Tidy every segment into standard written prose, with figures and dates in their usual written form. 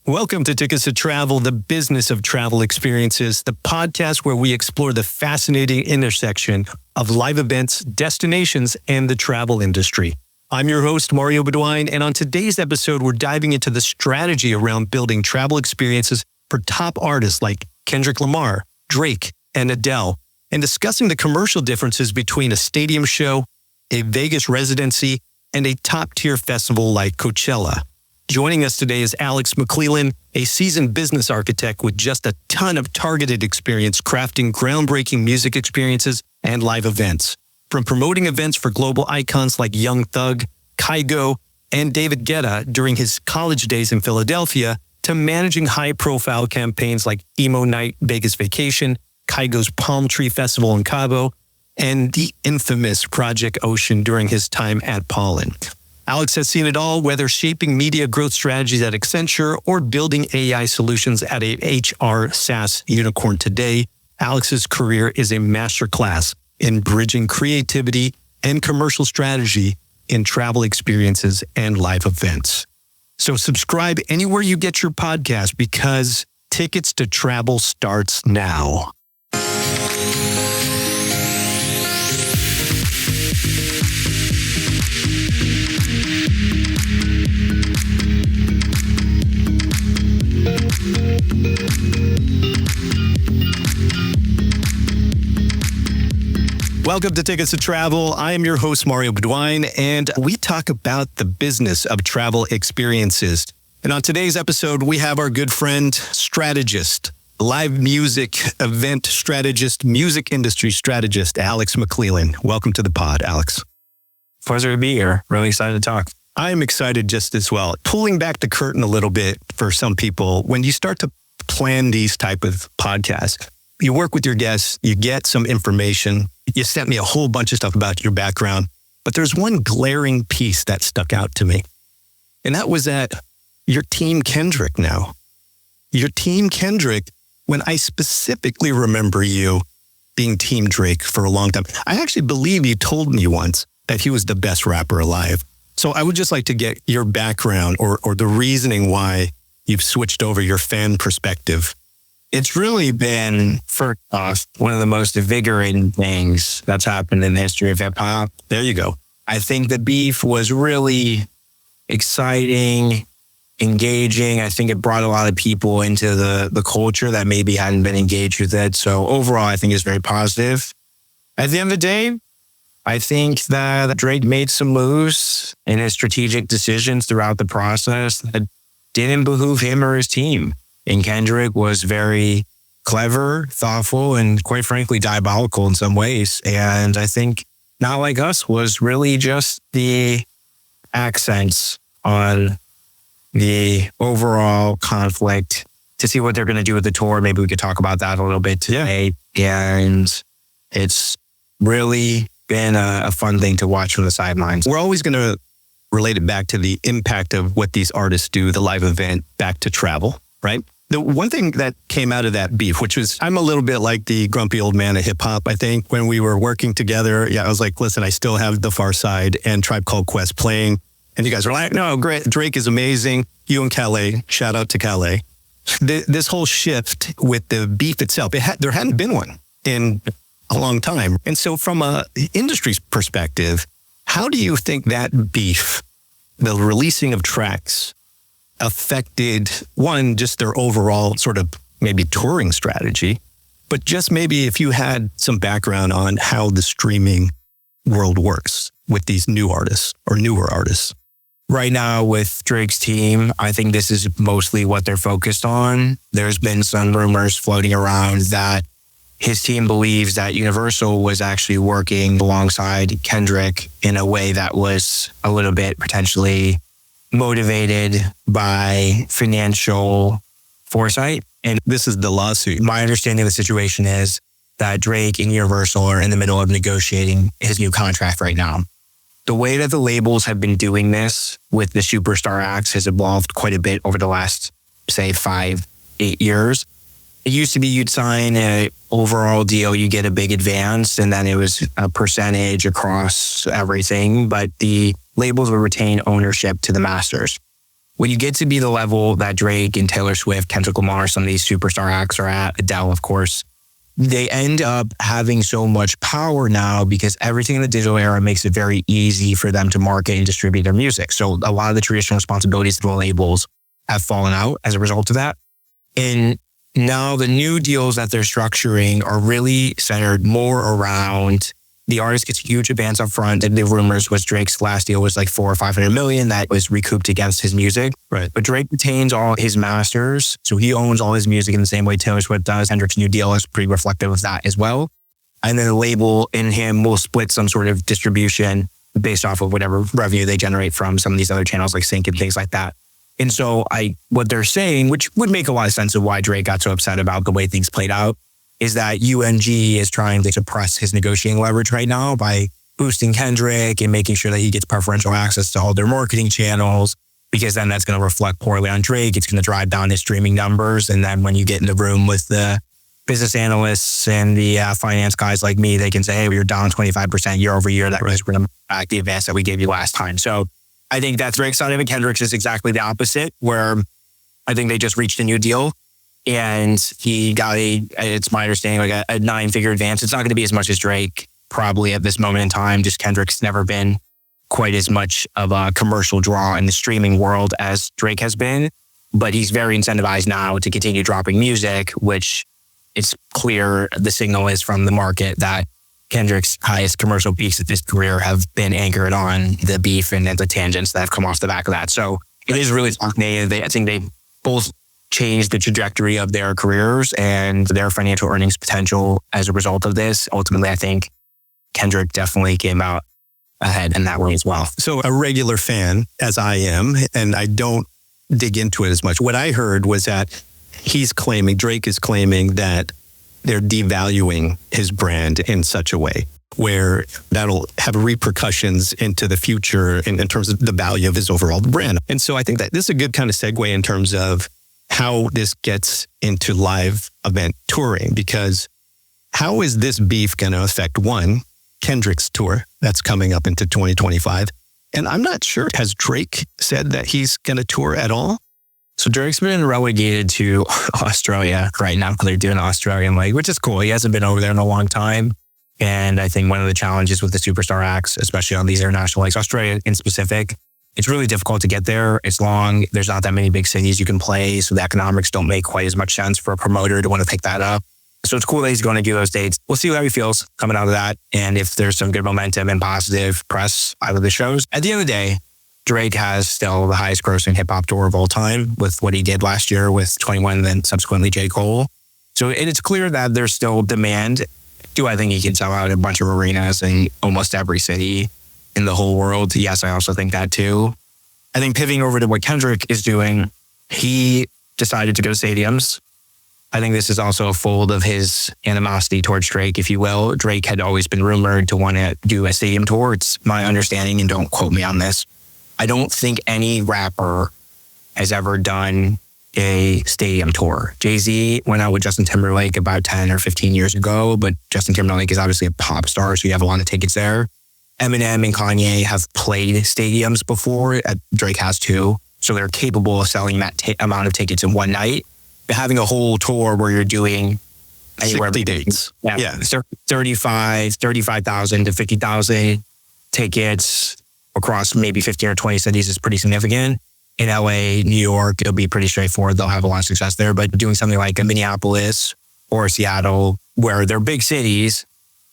Welcome to Tickets to Travel, the business of travel experiences, the podcast where we explore the fascinating intersection of live events, destinations, and the travel industry. I'm your host, Mario Bauduin, and on today's episode, we're diving into the strategy around building travel experiences for top artists like Kendrick Lamar, Drake, and Adele, and discussing the commercial differences between a stadium show, a Vegas residency, and a top-tier festival like Coachella. Joining us today is Alex McClelland, a seasoned business architect with just a ton of targeted experience crafting groundbreaking music experiences and live events. From promoting events for global icons like Young Thug, Kygo, and David Guetta during his college days in Philadelphia, to managing high-profile campaigns like Emo Night Vegas Vacation, Kygo's Palm Tree Festival in Cabo, and the infamous Project Ocean during his time at Pollen. Alex has seen it all, whether shaping media growth strategies at Accenture or building AI solutions at a HR SaaS unicorn today. Alex's career is a masterclass in bridging creativity and commercial strategy in travel experiences and live events. So subscribe anywhere you get your podcast because Tickets to Travel starts now. Welcome to Tickets to Travel. I am your host, Mario Bauduin, and we talk about the business of travel experiences. And on today's episode, we have our good friend, strategist, live music event strategist, music industry strategist, Alex McClelland. Welcome to the pod, Alex. Pleasure to be here. Really excited to talk. I'm excited just as well. Pulling back the curtain a little bit for some people, when you start to plan these type of podcasts, you work with your guests, you get some information. You sent me a whole bunch of stuff about your background, but there's one glaring piece that stuck out to me. And that was that your team Kendrick now. Your team Kendrick, when I specifically remember you being Team Drake for a long time, I actually believe you told me once that he was the best rapper alive. So I would just like to get your background or the reasoning why you've switched over your fan perspective. It's really been, for us, one of the most invigorating things that's happened in the history of hip hop. There you go. I think the beef was really exciting, engaging. I think it brought a lot of people into the culture that maybe hadn't been engaged with it. So overall, I think it's very positive. At the end of the day, I think that Drake made some moves in his strategic decisions throughout the process that didn't behoove him or his team. And Kendrick was very clever, thoughtful, and quite frankly, diabolical in some ways. And I think Not Like Us was really just the accents on the overall conflict to see what they're going to do with the tour. Maybe we could talk about that a little bit today. Yeah. And it's really been a fun thing to watch from the sidelines. We're always going to relate it back to the impact of what these artists do, the live event, back to travel, right? The one thing that came out of that beef, which was, I'm a little bit like the grumpy old man of hip hop, I think, when we were working together. Yeah, I was like, listen, I still have The Far Side and Tribe Called Quest playing. And you guys were like, no, great. Drake is amazing. You and Calais, shout out to Calais. This whole shift with the beef itself, there hadn't been one in a long time. And so from a industry's perspective, how do you think that beef, the releasing of tracks, affected, one, just their overall sort of maybe touring strategy, but just maybe if you had some background on how the streaming world works with these new artists or newer artists? Right now with Drake's team, I think this is mostly what they're focused on. There's been some rumors floating around that his team believes that Universal was actually working alongside Kendrick in a way that was a little bit potentially motivated by financial foresight. And this is the lawsuit. My understanding of the situation is that Drake and Universal are in the middle of negotiating his new contract right now. The way that the labels have been doing this with the superstar acts has evolved quite a bit over the last, say, 5-8 years. It used to be you'd sign an overall deal, you get a big advance, and then it was a percentage across everything, but the labels would retain ownership to the masters. when you get to be the level that Drake and Taylor Swift, Kendrick Lamar, some of these superstar acts are at, Adele, of course, they end up having so much power now because everything in the digital era makes it very easy for them to market and distribute their music. So a lot of the traditional responsibilities of the labels have fallen out as a result of that. And now the new deals that they're structuring are really centered more around the artist gets a huge advance up front. The rumors was Drake's last deal was like $400 or $500 million that was recouped against his music. Right. But Drake retains all his masters. So he owns all his music in the same way Taylor Swift does. Kendrick's new deal is pretty reflective of that as well. And then the label and him will split some sort of distribution based off of whatever revenue they generate from some of these other channels like Sync and things like that. And so what they're saying, which would make a lot of sense of why Drake got so upset about the way things played out, is that UMG is trying to suppress his negotiating leverage right now by boosting Kendrick and making sure that he gets preferential access to all their marketing channels, because then that's going to reflect poorly on Drake. It's going to drive down his streaming numbers. And then when you get in the room with the business analysts and the finance guys like me, they can say, hey, you're down 25% year over year. That was going to back the advance that we gave you last time. So I think that's Drake's side of it. Kendrick's is exactly the opposite, where I think they just reached a new deal. And he got it's my understanding, like a 9-figure advance. It's not going to be as much as Drake probably at this moment in time. Just Kendrick's never been quite as much of a commercial draw in the streaming world as Drake has been. But he's very incentivized now to continue dropping music, which it's clear the signal is from the market that Kendrick's highest commercial peaks of his career have been anchored on the beef and the tangents that have come off the back of that. So it is really fascinating. I think they both changed the trajectory of their careers and their financial earnings potential as a result of this. Ultimately, I think Kendrick definitely came out ahead in that way as well. So a regular fan, as I am, and I don't dig into it as much, what I heard was that Drake is claiming that they're devaluing his brand in such a way where that'll have repercussions into the future in terms of the value of his overall brand. And so I think that this is a good kind of segue in terms of how this gets into live event touring, because how is this beef going to affect, one, Kendrick's tour that's coming up into 2025? And I'm not sure, has Drake said that he's going to tour at all? So Drake's been relegated to Australia right now. They're doing Australian leg, which is cool. He hasn't been over there in a long time. And I think one of the challenges with the superstar acts, especially on these international legs, Australia in specific, it's really difficult to get there. It's long. There's not that many big cities you can play. So the economics don't make quite as much sense for a promoter to want to pick that up. So it's cool that he's going to do those dates. We'll see how he feels coming out of that. And if there's some good momentum and positive press out of the shows. At the end of the day, Drake has still the highest grossing hip hop tour of all time with what he did last year with 21 and then subsequently J. Cole. So it's clear that there's still demand. Do I think he can sell out a bunch of arenas in almost every city in the whole world? Yes, I also think that too. I think pivoting over to what Kendrick is doing, he decided to go to stadiums. I think this is also a fold of his animosity towards Drake, if you will. Drake had always been rumored to want to do a stadium tour. It's my understanding, and don't quote me on this, I don't think any rapper has ever done a stadium tour. Jay-Z went out with Justin Timberlake about 10 or 15 years ago, but Justin Timberlake is obviously a pop star, so you have a lot of tickets there. Eminem and Kanye have played stadiums before. Drake has too. So they're capable of selling that amount of tickets in one night. But having a whole tour where you're doing anywhere 60 dates. Yeah. 35,000 to 50,000 tickets across maybe 15 or 20 cities is pretty significant. In LA, New York, it'll be pretty straightforward. They'll have a lot of success there. But doing something like a Minneapolis or Seattle, where they're big cities,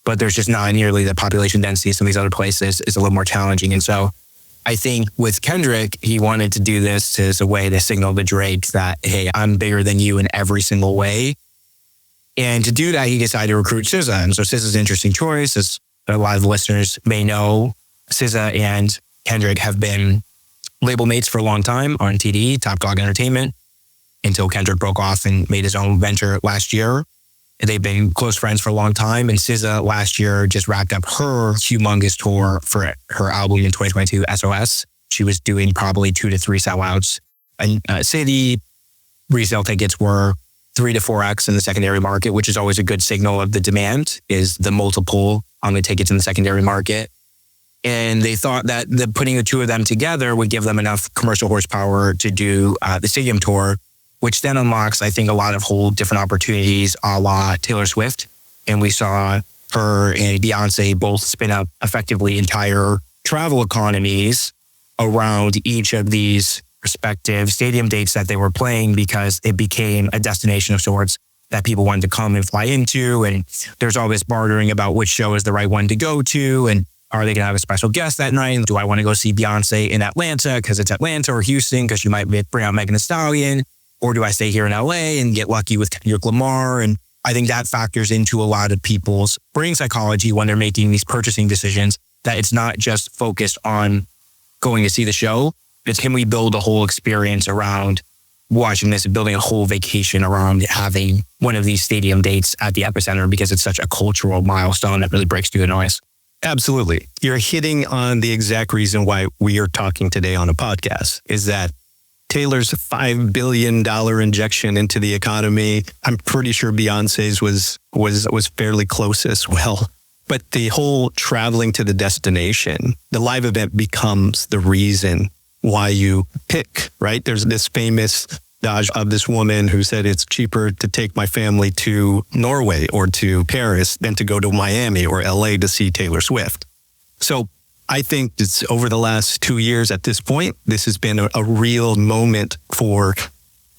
but there's just not nearly the population density some of these other places, is a little more challenging. And so I think with Kendrick, he wanted to do this as a way to signal to Drake that, hey, I'm bigger than you in every single way. And to do that, he decided to recruit SZA. And so SZA's an interesting choice. As a lot of listeners may know, SZA and Kendrick have been label mates for a long time on TDE, Top Dog Entertainment, until Kendrick broke off and made his own venture last year. They've been close friends for a long time. And SZA last year just wrapped up her humongous tour for her album in 2022, SOS. She was doing probably 2 to 3 sellouts. And say the resale tickets were 3 to 4x in the secondary market, which is always a good signal of the demand, is the multiple on the tickets in the secondary market. And they thought that putting the two of them together would give them enough commercial horsepower to do the stadium tour, which then unlocks, I think, a lot of whole different opportunities a la Taylor Swift. And we saw her and Beyonce both spin up effectively entire travel economies around each of these respective stadium dates that they were playing, because it became a destination of sorts that people wanted to come and fly into. And there's all this bartering about which show is the right one to go to. And are they going to have a special guest that night? Do I want to go see Beyonce in Atlanta because it's Atlanta, or Houston because you might bring out Megan Thee Stallion? Or do I stay here in LA and get lucky with Kendrick Lamar? And I think that factors into a lot of people's brain psychology when they're making these purchasing decisions, that it's not just focused on going to see the show. It's, can we build a whole experience around watching this and building a whole vacation around having one of these stadium dates at the epicenter, because it's such a cultural milestone that really breaks through the noise. Absolutely. You're hitting on the exact reason why we are talking today on a podcast, is that Taylor's $5 billion injection into the economy, I'm pretty sure Beyonce's was fairly close as well. But the whole traveling to the destination, the live event becomes the reason why you pick, right? There's this famous adage of this woman who said it's cheaper to take my family to Norway or to Paris than to go to Miami or LA to see Taylor Swift. So I think it's over the last 2 years at this point, this has been a real moment for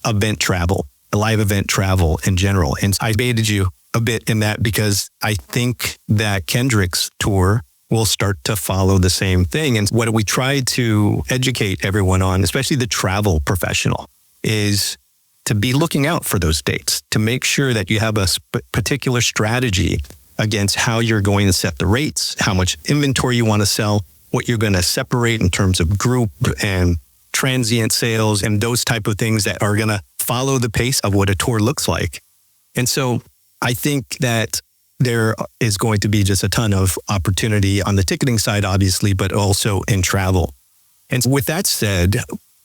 event travel, live event travel in general. And I baited you a bit in that because I think that Kendrick's tour will start to follow the same thing. And what we try to educate everyone on, especially the travel professional, is to be looking out for those dates, to make sure that you have a particular strategy against how you're going to set the rates, how much inventory you want to sell, what you're going to separate in terms of group and transient sales, and those type of things that are going to follow the pace of what a tour looks like. And so I think that there is going to be just a ton of opportunity on the ticketing side, obviously, but also in travel. And with that said,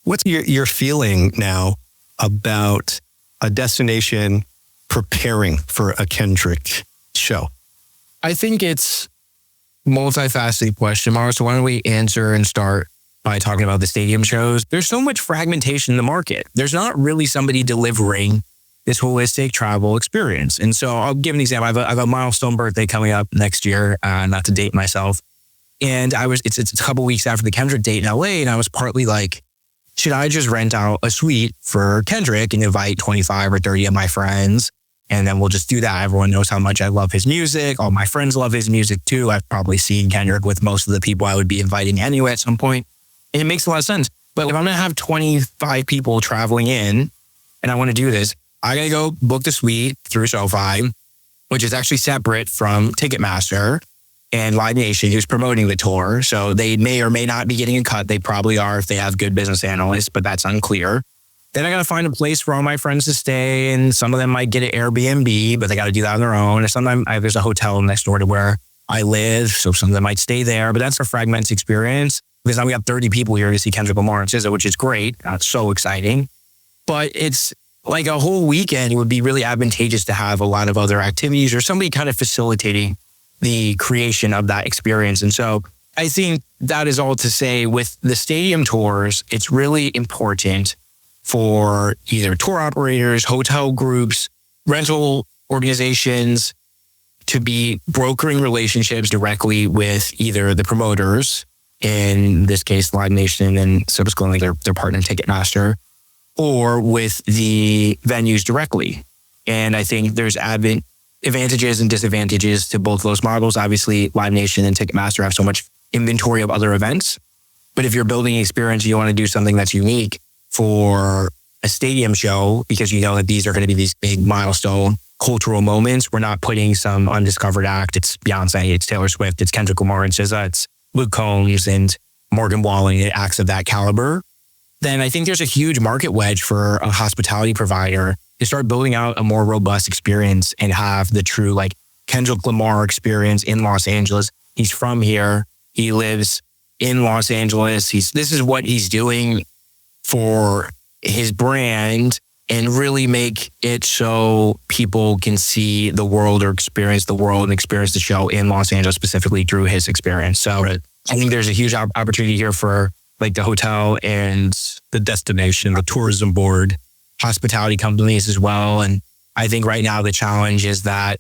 what's your feeling now about a destination preparing for a Kendrick show? I think it's multifaceted question, Mario. So why don't we answer and start by talking about the stadium shows? There's so much fragmentation in the market. There's not really somebody delivering this holistic travel experience. And so I'll give an example. I have a milestone birthday coming up next year, not to date myself. And it's a couple weeks after the Kendrick date in LA. And I was partly like, should I just rent out a suite for Kendrick and invite 25 or 30 of my friends? And then we'll just do that. Everyone knows how much I love his music. All my friends love his music too. I've probably seen Kendrick with most of the people I would be inviting anyway at some point. And it makes a lot of sense. But if I'm going to have 25 people traveling in and I want to do this, I got to go book the suite through SoFi, which is actually separate from Ticketmaster and Live Nation, who's promoting the tour. So they may or may not be getting a cut. They probably are if they have good business analysts, but that's unclear. Then I got to find a place for all my friends to stay. And some of them might get an Airbnb, but they got to do that on their own. And sometimes there's a hotel next door to where I live. So some of them might stay there, but that's a fragmented experience because now we have 30 people here to see Kendrick Lamar and SZA, which is great. That's so exciting. But it's like a whole weekend. It would be really advantageous to have a lot of other activities or somebody kind of facilitating the creation of that experience. And so I think that is all to say with the stadium tours, it's really important for either tour operators, hotel groups, rental organizations to be brokering relationships directly with either the promoters, in this case, Live Nation and subsequently their partner Ticketmaster, or with the venues directly. And I think there's advantages and disadvantages to both those models. Obviously, Live Nation and Ticketmaster have so much inventory of other events. But if you're building an experience, you want to do something that's unique for a stadium show, because you know that these are going to be these big milestone cultural moments. We're not putting some undiscovered act. It's Beyonce, it's Taylor Swift, it's Kendrick Lamar and SZA, it's Luke Combs and Morgan Wallen, acts of that caliber. Then I think there's a huge market wedge for a hospitality provider to start building out a more robust experience and have the true like Kendrick Lamar experience in Los Angeles. He's from here. He lives in Los Angeles. This is what he's doing for his brand, and really make it so people can see the world or experience the world and experience the show in Los Angeles specifically through his experience. So I think there's a huge opportunity here for like the hotel and The destination, the tourism board. hospitality companies as well. And I think right now the challenge is that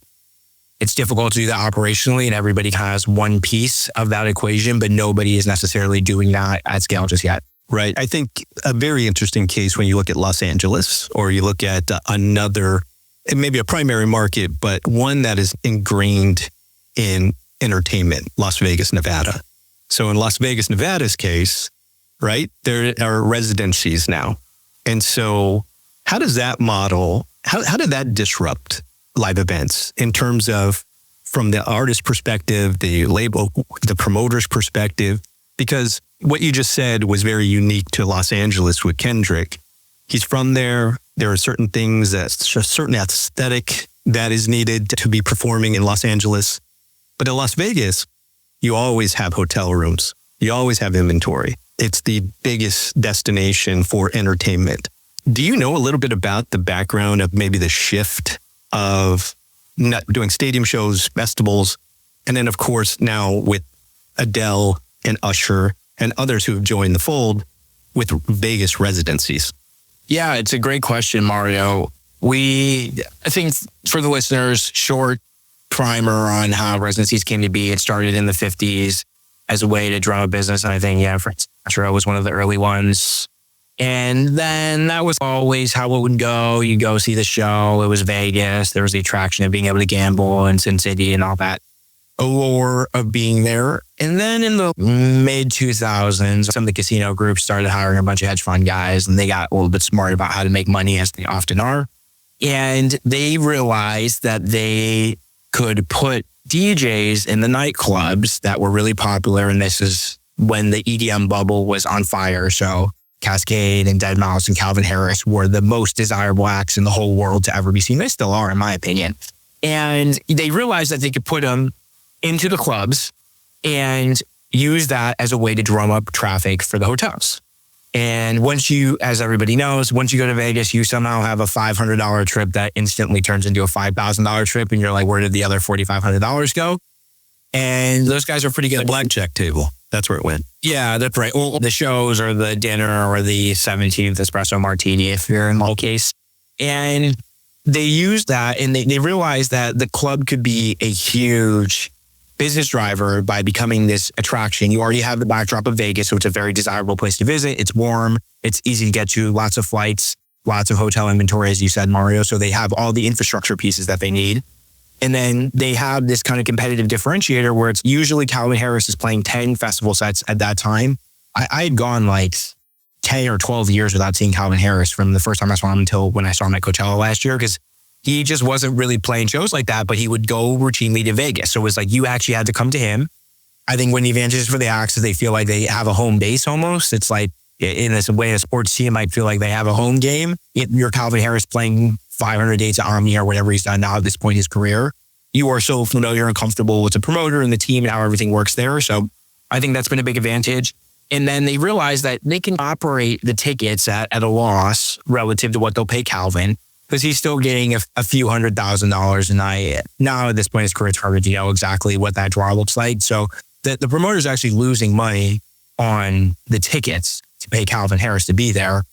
it's difficult to do that operationally, and everybody kind of has one piece of that equation, but nobody is necessarily doing that at scale just yet. Right. I think a very interesting case when you look at Los Angeles, or you look at another, maybe a primary market, but one that is ingrained in entertainment, Las Vegas, Nevada. So in Las Vegas, Nevada's case, right, there are residencies now. And so how does that model, how did that disrupt live events in terms of, from the artist perspective, the label, the promoter's perspective? Because what you just said was very unique to Los Angeles with Kendrick. He's from there. There are certain things, a certain aesthetic that is needed to be performing in Los Angeles. But in Las Vegas, you always have hotel rooms. You always have inventory. It's the biggest destination for entertainment. Do you know a little bit about the background of maybe the shift of not doing stadium shows, festivals, and then, of course, now with Adele and Usher and others who have joined the fold with Vegas residencies? Yeah, it's a great question, Mario. I think for the listeners, short primer on how residencies came to be. It started in the 50s as a way to drum a business. And I think, Frank Sinatra was one of the early ones. And then that was always how it would go. You go see the show. It was Vegas. There was the attraction of being able to gamble in Sin City and all that allure of being there. And then in the mid 2000s, some of the casino groups started hiring a bunch of hedge fund guys, and they got a little bit smart about how to make money, as they often are. And they realized that they could put DJs in the nightclubs that were really popular. And this is when the EDM bubble was on fire. So Cascade and Deadmau5 and Calvin Harris were the most desirable acts in the whole world to ever be seen. They still are, in my opinion. And they realized that they could put them into the clubs and use that as a way to drum up traffic for the hotels. And once you, as everybody knows, once you go to Vegas, you somehow have a $500 trip that instantly turns into a $5,000 trip. And you're like, where did the other $4,500 go? And those guys are pretty good. The blackjack table. That's where it went. Yeah, that's right. Well, the shows or the dinner or the 17th espresso martini, if you're in my case. And they used that, and they realized that the club could be a huge business driver by becoming this attraction. You already have the backdrop of Vegas, so it's a very desirable place to visit. It's warm. It's easy to get to. Lots of flights, lots of hotel inventory, as you said, Mario. So they have all the infrastructure pieces that they need. And then they have this kind of competitive differentiator where it's usually Calvin Harris is playing 10 festival sets at that time. I had gone like 10 or 12 years without seeing Calvin Harris from the first time I saw him until when I saw him at Coachella last year, because he just wasn't really playing shows like that, but he would go routinely to Vegas. So it was like you actually had to come to him. I think one of the advantages for the acts is they feel like they have a home base almost. It's like in this way a sports team might feel like they have a home game. You're Calvin Harris playing 500 dates at Omni or whatever he's done now at this point in his career. You are so familiar and comfortable with the promoter and the team and how everything works there. So I think that's been a big advantage. And then they realized that they can operate the tickets at a loss relative to what they'll pay Calvin, because he's still getting a few $100,000 a night. Now at this point in his career, it's hard to know exactly what that draw looks like. So the promoter's actually losing money on the tickets to pay Calvin Harris to be there.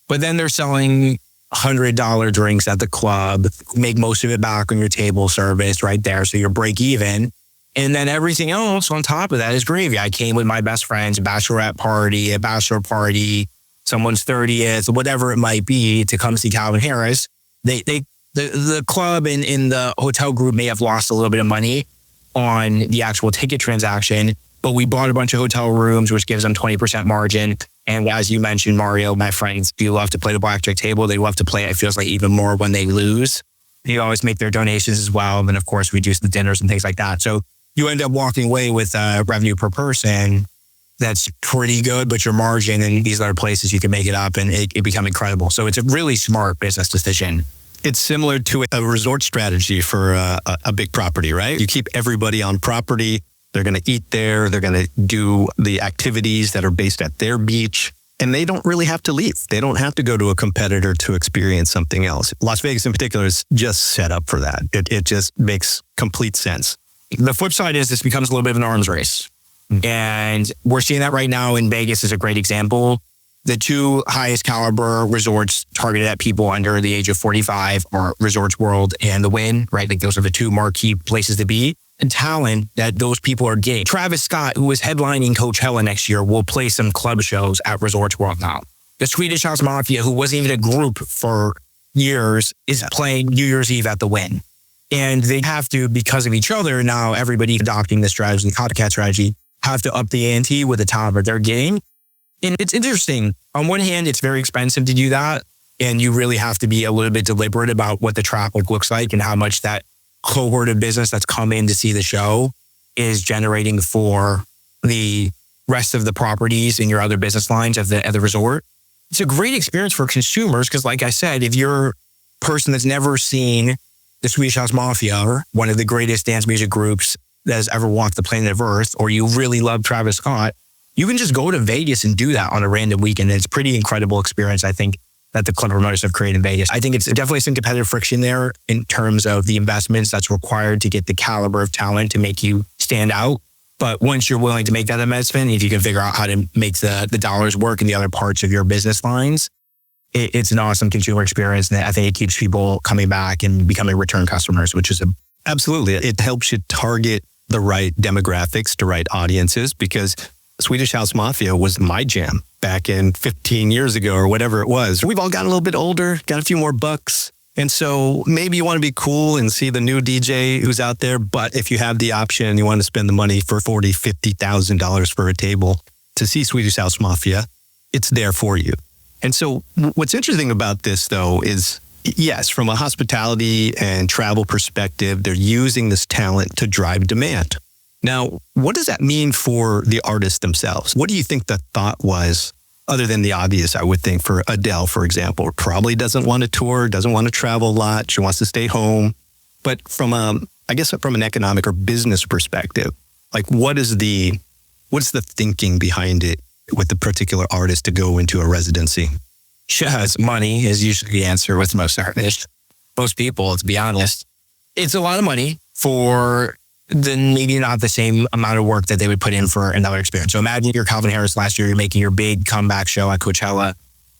But then they're selling $100 drinks at the club, make most of it back on your table service right there. So you're break even. And then everything else on top of that is gravy. I came with my best friends, a bachelorette party, a bachelor party, someone's 30th, whatever it might be, to come see Calvin Harris. The club and the hotel group may have lost a little bit of money on the actual ticket transaction, but we bought a bunch of hotel rooms, which gives them 20% margin. And as you mentioned, Mario, my friends do love to play the blackjack table. They love to play, it feels like, even more when they lose. They always make their donations as well. And then, of course, we do the dinners and things like that. So you end up walking away with revenue per person that's pretty good, but your margin in these other places, you can make it up and it become incredible. So it's a really smart business decision. It's similar to a resort strategy for a big property, right? You keep everybody on property. They're going to eat there. They're going to do the activities that are based at their beach. And they don't really have to leave. They don't have to go to a competitor to experience something else. Las Vegas in particular is just set up for that. It just makes complete sense. The flip side is this becomes a little bit of an arms race. And we're seeing that right now in Vegas is a great example. The two highest caliber resorts targeted at people under the age of 45 are Resorts World and The Wynn, right? Like those are the two marquee places to be. And talent that those people are getting. Travis Scott, who is headlining Coachella next year, will play some club shows at Resorts World now. The Swedish House Mafia, who wasn't even a group for years, is playing New Year's Eve at The Wynn. And they have to, because of each other, now everybody adopting this strategy, the copycat strategy, have to up the ante with the talent that they're getting. And it's interesting. On one hand, it's very expensive to do that. And you really have to be a little bit deliberate about what the traffic looks like and how much that cohort of business that's come in to see the show is generating for the rest of the properties in your other business lines at the resort. It's a great experience for consumers because, like I said, if you're a person that's never seen the Swedish House Mafia, one of the greatest dance music groups that has ever walked the planet of Earth, or you really love Travis Scott, you can just go to Vegas and do that on a random weekend. It's a pretty incredible experience, I think, that the club promoters have created in Vegas. I think it's definitely some competitive friction there in terms of the investments that's required to get the caliber of talent to make you stand out. But once you're willing to make that investment, if you can figure out how to make the dollars work in the other parts of your business lines, it's an awesome consumer experience. And I think it keeps people coming back and becoming return customers, which is Absolutely. It helps you target the right demographics to right audiences, because Swedish House Mafia was my jam back in 15 years ago or whatever it was. We've all gotten a little bit older, got a few more bucks. And so maybe you want to be cool and see the new DJ who's out there. But if you have the option, you want to spend the money for $40,000, $50,000 for a table to see Swedish House Mafia, it's there for you. And so what's interesting about this, though, is yes, from a hospitality and travel perspective, they're using this talent to drive demand. Now, what does that mean for the artists themselves? What do you think the thought was, other than the obvious, I would think, for Adele, for example? Probably doesn't want to tour, doesn't want to travel a lot. She wants to stay home. But from an economic or business perspective, like what's the thinking behind it with the particular artist to go into a residency? Yes, money is usually the answer with most artists. Most people, to be honest. It's a lot of money for then maybe not the same amount of work that they would put in for another experience. So imagine you're Calvin Harris last year, you're making your big comeback show at Coachella.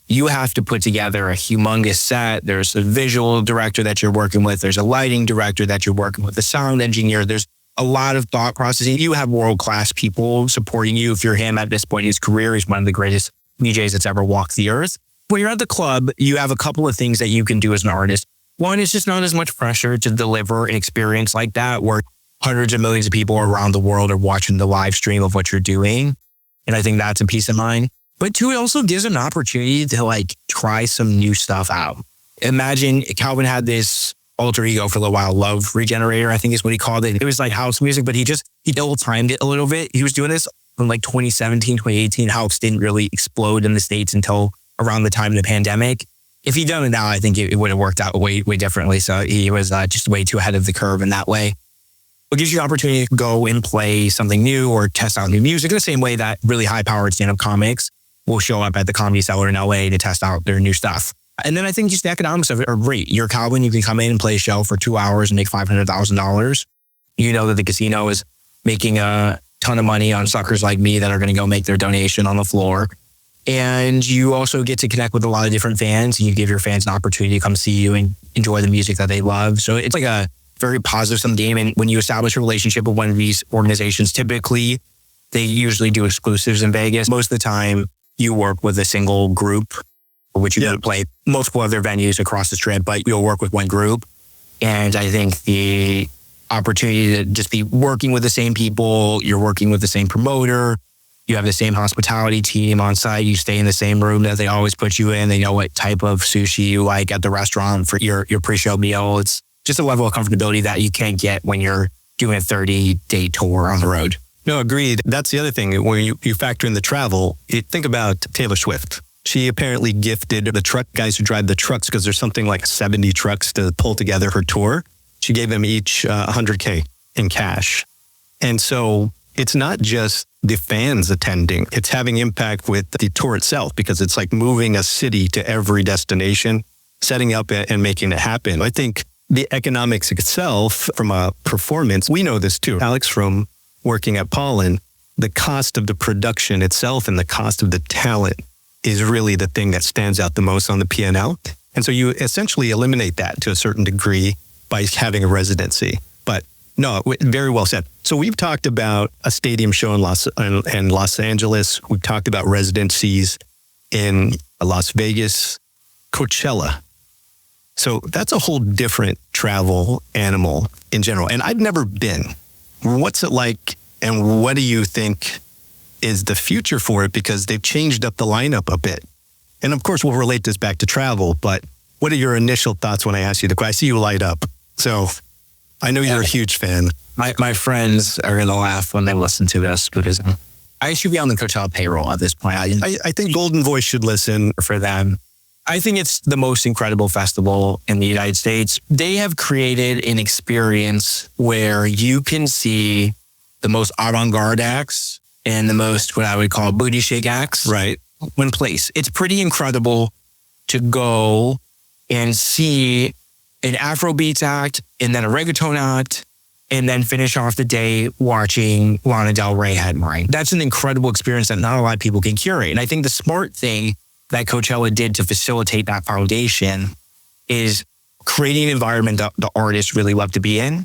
You have to put together a humongous set. There's a visual director that you're working with. There's a lighting director that you're working with, a sound engineer. There's a lot of thought processing. You have world-class people supporting you. If you're him at this point in his career, he's one of the greatest DJs that's ever walked the earth. When you're at the club, you have a couple of things that you can do as an artist. One is just not as much pressure to deliver an experience like that where hundreds of millions of people around the world are watching the live stream of what you're doing. And I think that's a peace of mind. But two, it also gives an opportunity to try some new stuff out. Imagine Calvin had this alter ego for a little while, Love Regenerator, I think is what he called it. It was like house music, but he double-timed it a little bit. He was doing this in 2017, 2018. House didn't really explode in the States until around the time of the pandemic. If he'd done it now, I think it would have worked out way, way differently. So he was just way too ahead of the curve in that way. It gives you the opportunity to go and play something new or test out new music in the same way that really high-powered stand-up comics will show up at the Comedy Cellar in LA to test out their new stuff. And then I think just the economics of it are great. You're Calvin, you can come in and play a show for 2 hours and make $500,000. You know that the casino is making a ton of money on suckers like me that are going to go make their donation on the floor. And you also get to connect with a lot of different fans, and you give your fans an opportunity to come see you and enjoy the music that they love. So it's like a very positive sum game. And when you establish a relationship with one of these organizations, typically they usually do exclusives in Vegas. Most of the time you work with a single group, which you play multiple other venues across the strip, but you'll work with one group. And I think the opportunity to just be working with the same people, you're working with the same promoter, you have the same hospitality team on site, you stay in the same room that they always put you in. They know what type of sushi you like at the restaurant for your pre-show meal. It's just a level of comfortability that you can't get when you're doing a 30-day tour on the road. No, agreed. That's the other thing. When you factor in the travel, you think about Taylor Swift. She apparently gifted the truck guys who drive the trucks, because there's something like 70 trucks to pull together her tour. She gave them each $100K in cash. And so it's not just the fans attending. It's having impact with the tour itself, because it's like moving a city to every destination, setting up and making it happen. I think the economics itself from a performance, we know this too. Alex, from working at Pollen, the cost of the production itself and the cost of the talent is really the thing that stands out the most on the P&L. And so you essentially eliminate that to a certain degree by having a residency. But no, very well said. So we've talked about a stadium show in Los Angeles. We've talked about residencies in Las Vegas, Coachella. So that's a whole different travel animal in general. And I've never been. What's it like, and what do you think is the future for it? Because they've changed up the lineup a bit. And of course, we'll relate this back to travel, but what are your initial thoughts when I ask you the question? I see you light up. So I know you're a huge fan. My friends are going to laugh when they listen to this because I should be on the Coachella payroll at this point. I think Golden Voice should listen. For them. I think it's the most incredible festival in the United States. They have created an experience where you can see the most avant-garde acts and the most, what I would call, booty shake acts. Right. One place. It's pretty incredible to go and see an Afrobeats act and then a reggaeton act and then finish off the day watching Lana Del Rey headline. That's an incredible experience that not a lot of people can curate. And I think the smart thing that Coachella did to facilitate that foundation is creating an environment that the artists really love to be in.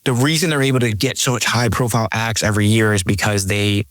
The reason they're able to get so much high profile acts every year is because they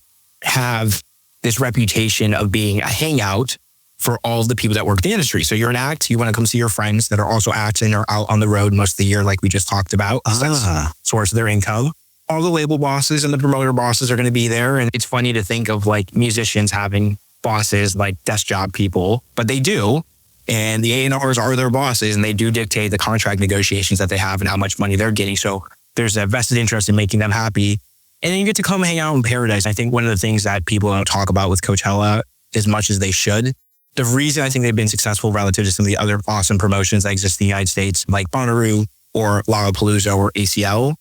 have this reputation of being a hangout for all of the people that work in the industry. So you're an act, you want to come see your friends that are also acts and are out on the road most of the year, like we just talked about. That's source of their income. All the label bosses and the promoter bosses are going to be there. And it's funny to think of like musicians having bosses like desk job people, but they do. And the A&Rs are their bosses and they do dictate the contract negotiations that they have and how much money they're getting. So there's a vested interest in making them happy. And then you get to come hang out in paradise. I think one of the things that people don't talk about with Coachella as much as they should, the reason I think they've been successful relative to some of the other awesome promotions that exist in the United States, like Bonnaroo or Lollapalooza or ACL.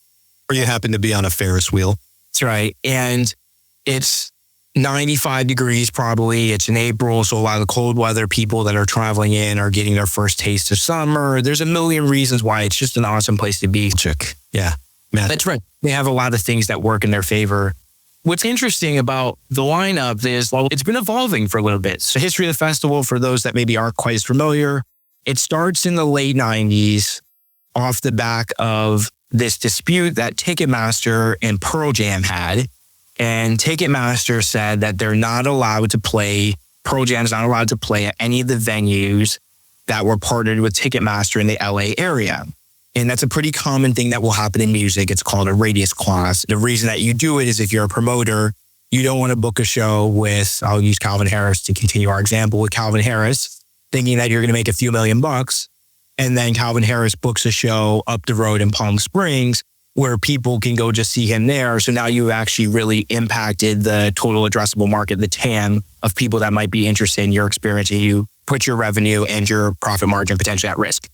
Or you happen to be on a Ferris wheel. That's right. And it's 95 degrees probably. It's in April, so a lot of the cold weather people that are traveling in are getting their first taste of summer. There's a million reasons why it's just an awesome place to be. Yeah, man. That's right. They have a lot of things that work in their favor. What's interesting about the lineup is, well, it's been evolving for a little bit. So history of the festival, for those that maybe aren't quite as familiar, it starts in the late 90s off the back of this dispute that Ticketmaster and Pearl Jam had. And Ticketmaster said that they're not allowed to play, Pearl Jam's not allowed to play at any of the venues that were partnered with Ticketmaster in the LA area. And that's a pretty common thing that will happen in music. It's called a radius clause. The reason that you do it is if you're a promoter, you don't want to book a show with, I'll use Calvin Harris to continue our example with Calvin Harris, thinking that you're going to make a few $1,000,000. And then Calvin Harris books a show up the road in Palm Springs where people can go just see him there. So now you actually really impacted the total addressable market, the TAM of people that might be interested in your experience, and you put your revenue and your profit margin potentially at risk.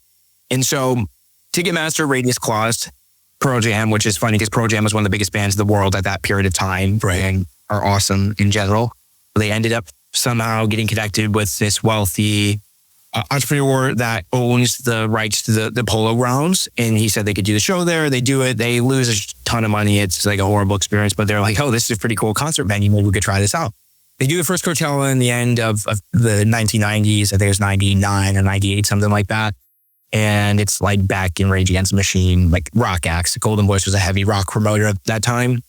And so Ticketmaster radius clause, Pearl Jam, which is funny because Pearl Jam was one of the biggest bands in the world at that period of time, right, and are awesome in general. They ended up somehow getting connected with this wealthy entrepreneur that owns the rights to the polo grounds. And he said they could do the show there. They do it. They lose a ton of money. It's like a horrible experience, but they're like, oh, this is a pretty cool concert venue. Maybe we could try this out. They do the first Coachella in the end of the 1990s. I think it was 99 or 98, something like that. And it's like back in Rage Against the Machine, like rock acts. Golden Voice was a heavy rock promoter at that time.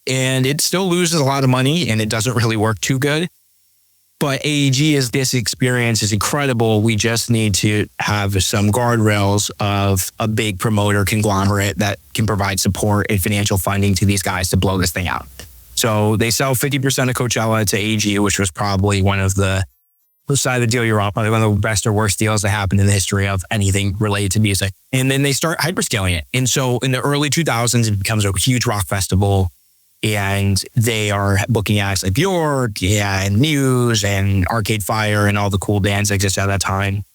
And it still loses a lot of money and it doesn't really work too good. But AEG is, this experience is incredible. We just need to have some guardrails of a big promoter conglomerate that can provide support and financial funding to these guys to blow this thing out. So they sell 50% of Coachella to AEG, which was probably one of the side of the deal you're on, probably one of the best or worst deals that happened in the history of anything related to music. And then they start hyperscaling it. And so in the early 2000s, it becomes a huge rock festival. And they are booking acts like Bjork, and Muse, and Arcade Fire, and all the cool bands that existed at that time.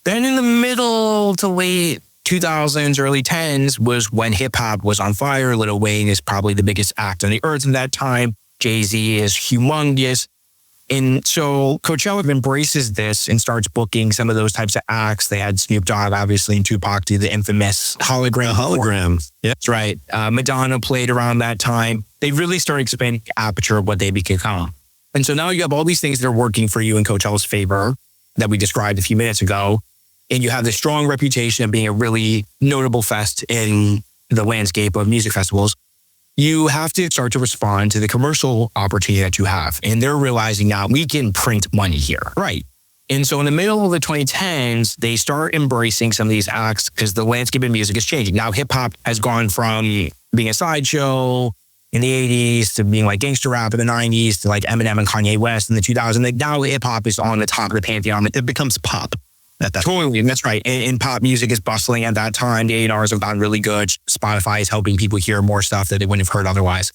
Then in the middle to late 2000s, early 10s was when hip hop was on fire. Lil Wayne is probably the biggest act on the earth at that time. Jay-Z is humongous. And so Coachella embraces this and starts booking some of those types of acts. They had Snoop Dogg, obviously, and Tupac do the infamous hologram. Yeah, that's right. Madonna played around that time. They really started expanding the aperture of what they become. And so now you have all these things that are working for you in Coachella's favor that we described a few minutes ago. And you have this strong reputation of being a really notable fest in the landscape of music festivals. You have to start to respond to the commercial opportunity that you have. And they're realizing now we can print money here. Right. And so in the middle of the 2010s, they start embracing some of these acts because the landscape of music is changing. Now hip hop has gone from being a sideshow in the 80s to being like gangster rap in the 90s to like Eminem and Kanye West in the 2000s. Like now hip hop is on the top of the pantheon. It becomes pop. Totally, that's right. And pop music is bustling at that time. The A&Rs have gotten really good. Spotify is helping people hear more stuff that they wouldn't have heard otherwise.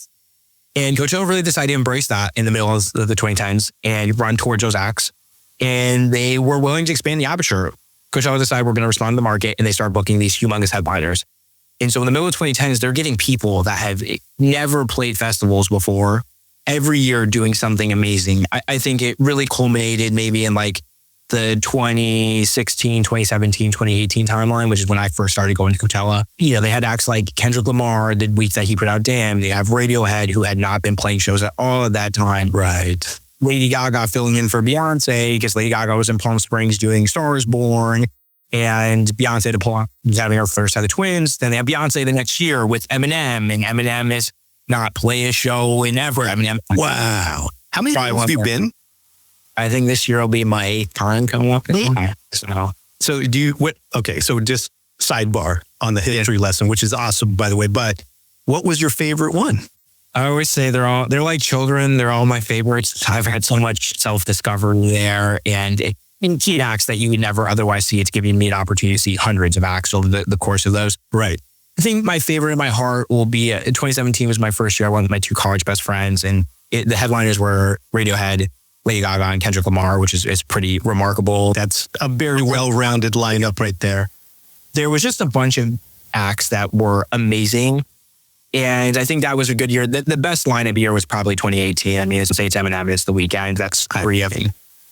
And Coachella really decided to embrace that in the middle of the 2010s and run towards those acts. And they were willing to expand the aperture. Coachella decided we're going to respond to the market, and they started booking these humongous headliners. And so in the middle of 2010s, they're getting people that have never played festivals before, every year doing something amazing. I think it really culminated maybe in like the 2016, 2017, 2018 timeline, which is when I first started going to Coachella. You know, they had acts like Kendrick Lamar, the week that he put out Damn. They have Radiohead, who had not been playing shows at all at that time. Right. Lady Gaga filling in for Beyonce because Lady Gaga was in Palm Springs doing Stars Born. And Beyonce was having her first set of twins. Then they have Beyonce the next year with Eminem. And Eminem is not play a show in ever. Eminem. Wow. How many times have you been? I think this year will be my 8th time coming up. So do you, so just sidebar on the history lesson, which is awesome, by the way, but what was your favorite one? I always say they're like children. They're all my favorites. I've had so much self-discovery there and key acts that you would never otherwise see. It's giving me an opportunity to see hundreds of acts over the course of those. Right. I think my favorite in my heart will be, 2017 was my first year. I went with my 2 college best friends and the headliners were Radiohead, Lady Gaga, and Kendrick Lamar, which is pretty remarkable. That's a very well-rounded lineup right there. There was just a bunch of acts that were amazing. And I think that was a good year. The best lineup year was probably 2018. I mean, it's Eminem, it's The Weeknd. That's 3 of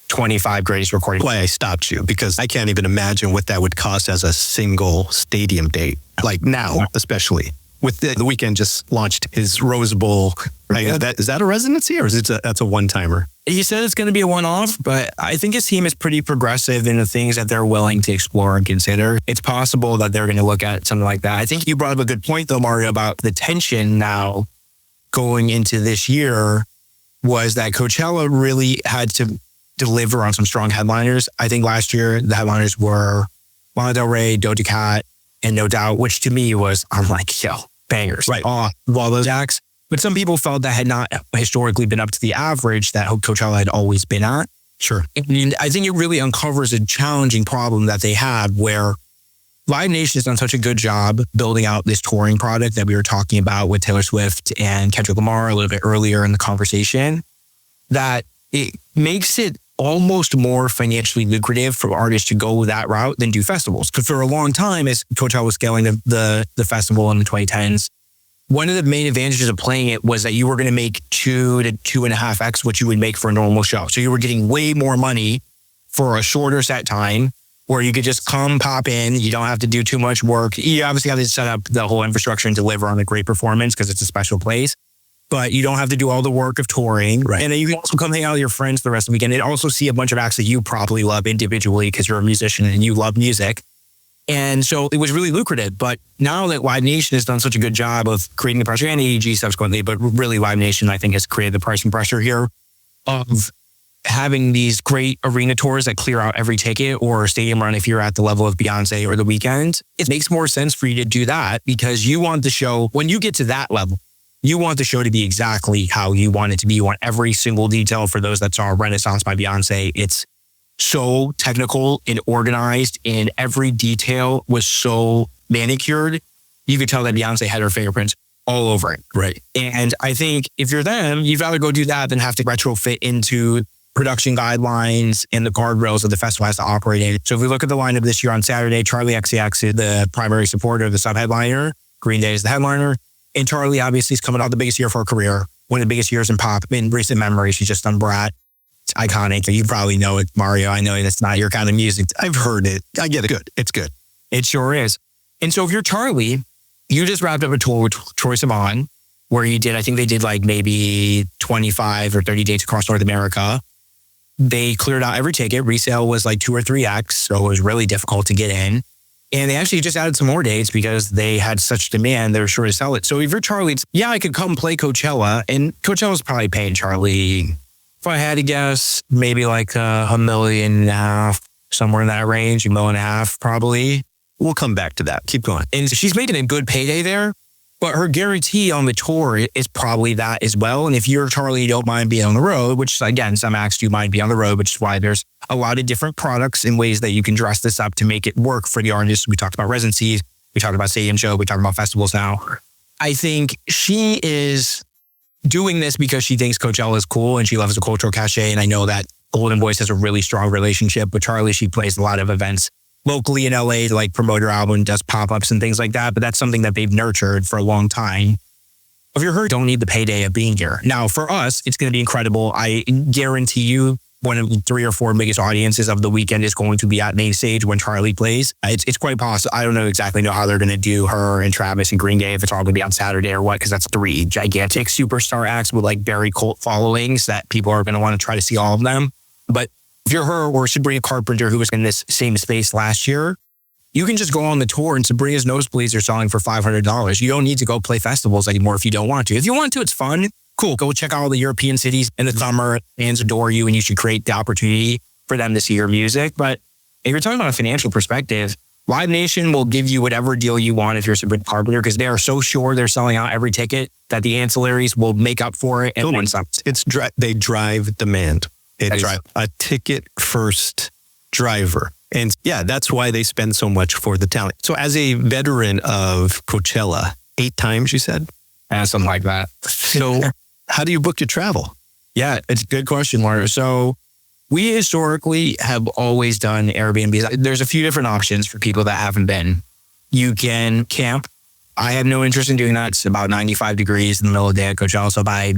25 greatest recordings. Why I stopped you, because I can't even imagine what that would cost as a single stadium date. Like now, especially. With the Weeknd just launched his Rose Bowl. Is that a residency or that's a one-timer? He said it's going to be a one-off, but I think his team is pretty progressive in the things that they're willing to explore and consider. It's possible that they're going to look at something like that. I think you brought up a good point, though, Mario, about the tension now going into this year was that Coachella really had to deliver on some strong headliners. I think last year the headliners were Lana Del Rey, Doja Cat, and No Doubt, which to me was, I'm like, bangers. Right. All those acts. But some people felt that had not historically been up to the average that Coachella had always been at. Sure. And I think it really uncovers a challenging problem that they had where Live Nation has done such a good job building out this touring product that we were talking about with Taylor Swift and Kendrick Lamar a little bit earlier in the conversation, that it makes it almost more financially lucrative for artists to go that route than do festivals. Because for a long time, as Coachella was scaling the festival in the 2010s, one of the main advantages of playing it was that you were going to make 2 to 2.5x what you would make for a normal show. So you were getting way more money for a shorter set time where you could just come, pop in. You don't have to do too much work. You obviously have to set up the whole infrastructure and deliver on a great performance because it's a special place. But you don't have to do all the work of touring. Right. And then you can also come hang out with your friends the rest of the weekend and also see a bunch of acts that you probably love individually because you're a musician and you love music. And so it was really lucrative. But now that Live Nation has done such a good job of creating the pressure, and AEG subsequently, but really Live Nation, I think, has created the pricing pressure here of having these great arena tours that clear out every ticket or stadium run if you're at the level of Beyonce or The Weeknd. It makes more sense for you to do that because you want the show, when you get to that level, you want the show to be exactly how you want it to be. You want every single detail. For those that saw Renaissance by Beyonce, it's so technical and organized and every detail was so manicured. You could tell that Beyonce had her fingerprints all over it. Right. And I think if you're them, you'd rather go do that than have to retrofit into production guidelines and the guardrails that the festival has to operate in. So if we look at the lineup this year on Saturday, Charlie XCX is the primary supporter, the sub-headliner. Green Day is the headliner. And Charlie obviously is coming out the biggest year for her career. One of the biggest years in pop in recent memory. She's just done Brat. iconic. You probably know it, Mario. I know that's not your kind of music. I've heard it. I get it. Good. It's good. It sure is. And so if you're Charlie, you just wrapped up a tour with Troye Sivan, where you did, I think they did like maybe 25 or 30 dates across North America. They cleared out every ticket. Resale was like 2 or 3x, so it was really difficult to get in. And they actually just added some more dates because they had such demand, they were sure to sell it. So if you're Charlie, it's, yeah, I could come play Coachella. And Coachella's probably paying Charlie, if I had to guess, maybe like $1.5 million, somewhere in that range, $1.5 million probably. We'll come back to that. Keep going. And she's making a good payday there. But her guarantee on the tour is probably that as well. And if you're Charlie, you don't mind being on the road, which again, some acts do mind being on the road, which is why there's a lot of different products and ways that you can dress this up to make it work for the artists. We talked about residencies. We talked about stadium show. We talked about festivals now. I think she is doing this because she thinks Coachella is cool and she loves the cultural cachet. And I know that Golden Voice has a really strong relationship with Charlie. She plays a lot of events locally in LA to like promote her album, does pop-ups and things like that. But that's something that they've nurtured for a long time. If you're her, don't need the payday of being here. Now, for us, it's going to be incredible. I guarantee you one of the 3 or 4 biggest audiences of the weekend is going to be at main stage when Charlie plays. It's quite possible. I don't exactly know how they're going to do her and Travis and Green Day, if it's all going to be on Saturday or what, because that's 3 gigantic superstar acts with like very cult followings that people are going to want to try to see all of them. But if you're her or Sabrina Carpenter, who was in this same space last year, you can just go on the tour and Sabrina's nosebleeds are selling for $500. You don't need to go play festivals anymore if you don't want to. If you want to, it's fun. Cool. Go check out all the European cities in the summer. Fans adore you and you should create the opportunity for them to see your music. But if you're talking about a financial perspective, Live Nation will give you whatever deal you want if you're Sabrina Carpenter because they are so sure they're selling out every ticket that the ancillaries will make up for it and then some. They drive demand. It's right. A ticket first driver. And yeah, that's why they spend so much for the talent. So as a veteran of Coachella, 8 times you said? Something like that. So how do you book your travel? Yeah, it's a good question, Mario. So we historically have always done Airbnbs. There's a few different options for people that haven't been. You can camp. I have no interest in doing that. It's about 95 degrees in the middle of the day at Coachella. So by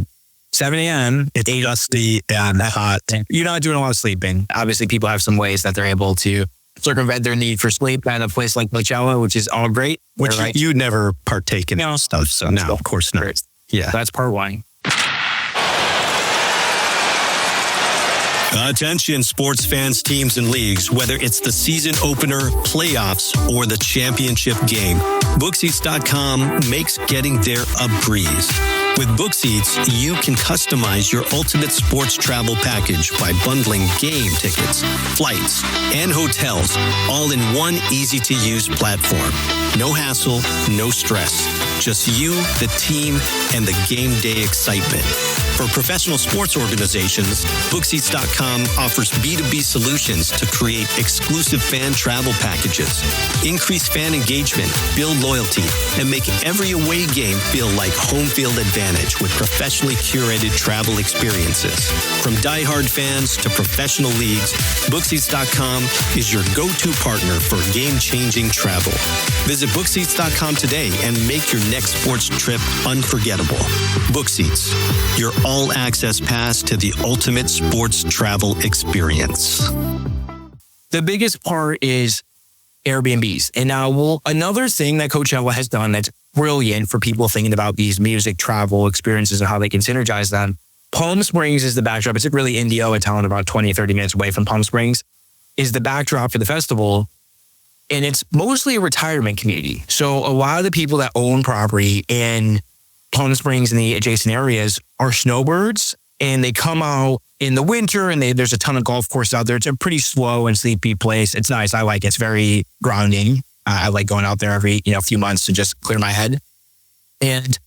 7 a.m., it's dusty and hot. You're not doing a lot of sleeping. Obviously, people have some ways that they're able to circumvent their need for sleep at a place like Coachella, which is all great. Which you never partake in that stuff. So no, of course not. Great. Yeah. That's part 1. Attention sports fans, teams, and leagues, whether it's the season opener, playoffs, or the championship game, Bookseats.com makes getting there a breeze. With BookSeats, you can customize your ultimate sports travel package by bundling game tickets, flights, and hotels all in one easy-to-use platform. No hassle, no stress. Just you, the team, and the game day excitement. For professional sports organizations, Bookseats.com offers B2B solutions to create exclusive fan travel packages, increase fan engagement, build loyalty, and make every away game feel like home field advantage with professionally curated travel experiences. From diehard fans to professional leagues, Bookseats.com is your go-to partner for game-changing travel. Visit Bookseats.com today and make your next sports trip unforgettable. Bookseats, your all-access pass to the ultimate sports travel experience. The biggest part is Airbnbs. And now, another thing that Coachella has done that's brilliant for people thinking about these music travel experiences and how they can synergize them. Palm Springs is the backdrop. It's really Indio, a town about 20, 30 minutes away from Palm Springs, is the backdrop for the festival. And it's mostly a retirement community. So a lot of the people that own property in Palm Springs and the adjacent areas are snowbirds, and they come out in the winter and there's a ton of golf courses out there. It's a pretty slow and sleepy place. It's nice. I like it. It's very grounding. I like going out there every few months to just clear my head. And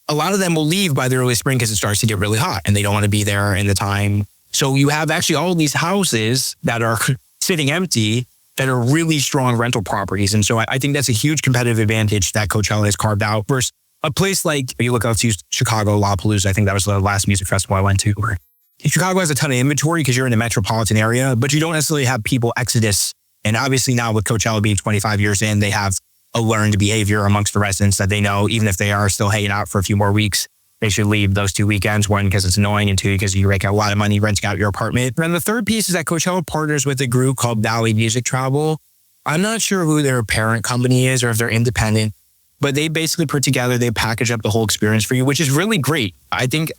a lot of them will leave by the early spring because it starts to get really hot and they don't want to be there in the time. So you have actually all these houses that are sitting empty that are really strong rental properties. And so I think that's a huge competitive advantage that Coachella has carved out versus a place like, you look out to Chicago, Lollapalooza, I think that was the last music festival I went to. Where Chicago has a ton of inventory because you're in the metropolitan area, but you don't necessarily have people exodus. And obviously now with Coachella being 25 years in, they have a learned behavior amongst the residents that they know, even if they are still hanging out for a few more weeks, makes you leave those 2 weekends. One, because it's annoying, and two, because you make a lot of money renting out your apartment. And then the third piece is that Coachella partners with a group called Valley Music Travel. I'm not sure who their parent company is or if they're independent, but they basically put together, they package up the whole experience for you, which is really great. I think